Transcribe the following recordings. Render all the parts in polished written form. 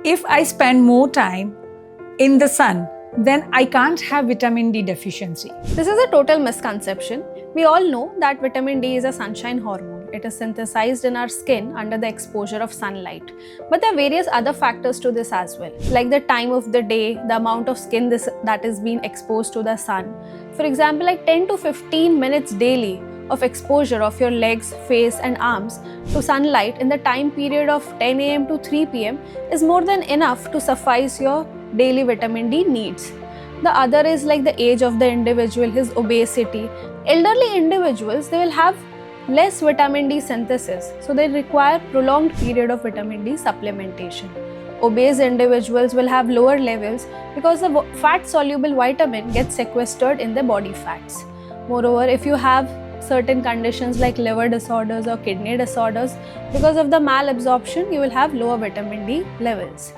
if I spend more time in the sun, then I can't have vitamin D deficiency. This is a total misconception. We all know that vitamin D is a sunshine hormone. It is synthesized in our skin under the exposure of sunlight. But there are various other factors to this as well, like the time of the day, the amount of skin that is being exposed to the sun. For example, like 10 to 15 minutes daily of exposure of your legs, face and arms to sunlight in the time period of 10 a.m. to 3 p.m. is more than enough to suffice your daily vitamin D needs. The other is like the age of the individual, his obesity. Elderly individuals, they will have less vitamin D synthesis, so they require prolonged period of vitamin D supplementation. Obese individuals will have lower levels because the fat-soluble vitamin gets sequestered in the body fats. Moreover, if you have certain conditions like liver disorders or kidney disorders, because of the malabsorption, you will have lower vitamin D levels.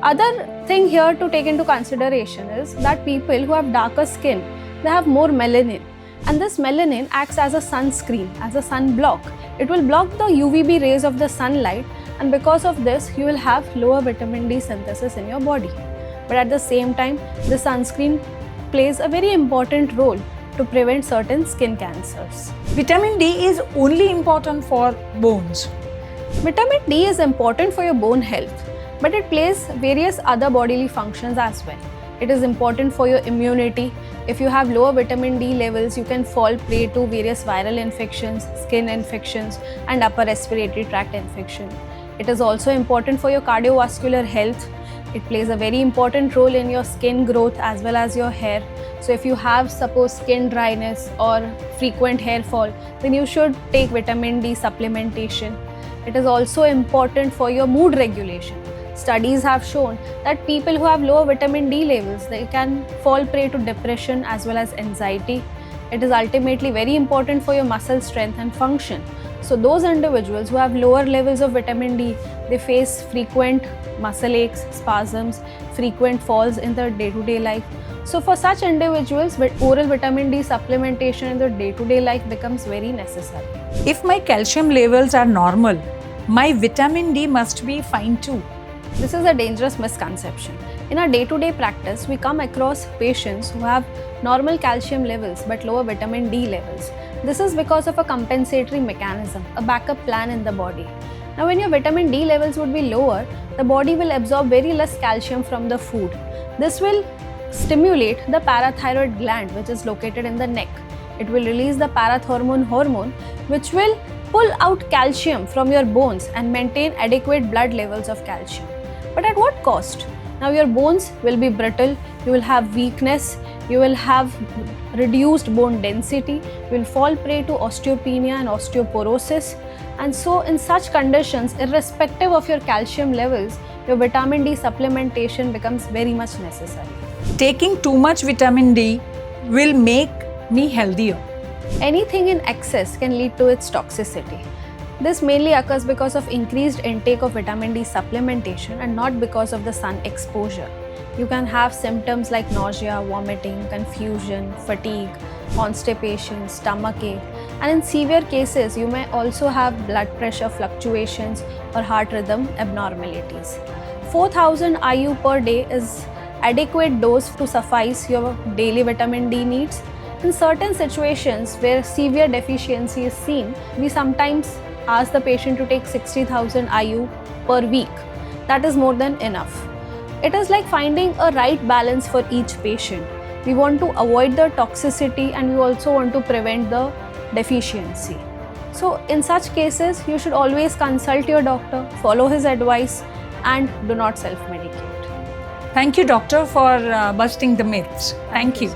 Other thing here to take into consideration is that people who have darker skin, they have more melanin, and this melanin acts as a sunscreen, as a sunblock. It will block the UVB rays of the sunlight, and because of this you will have lower vitamin D synthesis in your body. But at the same time, the sunscreen plays a very important role to prevent certain skin cancers. Vitamin D is only important for bones. Vitamin D is important for your bone health, but it plays various other bodily functions as well. It is important for your immunity. If you have lower vitamin D levels, you can fall prey to various viral infections, skin infections, and upper respiratory tract infection. It is also important for your cardiovascular health. It plays a very important role in your skin growth as well as your hair. So if you have suppose skin dryness or frequent hair fall, then you should take vitamin D supplementation. It is also important for your mood regulation. Studies have shown that people who have lower vitamin D levels, they can fall prey to depression as well as anxiety. It is ultimately very important for your muscle strength and function. So those individuals who have lower levels of vitamin D, they face frequent muscle aches, spasms, frequent falls in their day-to-day life. So for such individuals, oral vitamin D supplementation in their day-to-day life becomes very necessary. If my calcium levels are normal, my vitamin D must be fine too. This is a dangerous misconception. In our day-to-day practice, we come across patients who have normal calcium levels but lower vitamin D levels. This is because of a compensatory mechanism, a backup plan in the body. Now, when your vitamin D levels would be lower, the body will absorb very less calcium from the food. This will stimulate the parathyroid gland, which is located in the neck. It will release the parathormone hormone, which will pull out calcium from your bones and maintain adequate blood levels of calcium. But at what cost? Now your bones will be brittle, you will have weakness, you will have reduced bone density, you will fall prey to osteopenia and osteoporosis. And so in such conditions, irrespective of your calcium levels, your vitamin D supplementation becomes very much necessary. Taking too much vitamin D will make me healthier. Anything in excess can lead to its toxicity. This mainly occurs because of increased intake of vitamin D supplementation and not because of the sun exposure. You can have symptoms like nausea, vomiting, confusion, fatigue, constipation, stomachache, and in severe cases, you may also have blood pressure fluctuations or heart rhythm abnormalities. 4000 IU per day is adequate dose to suffice your daily vitamin D needs. In certain situations where severe deficiency is seen, we sometimes ask the patient to take 60,000 IU per week. That is more than enough. It is like finding a right balance for each patient. We want to avoid the toxicity and we also want to prevent the deficiency. So in such cases, you should always consult your doctor, follow his advice, and do not self-medicate. Thank you, doctor, for busting the myths. Thank you.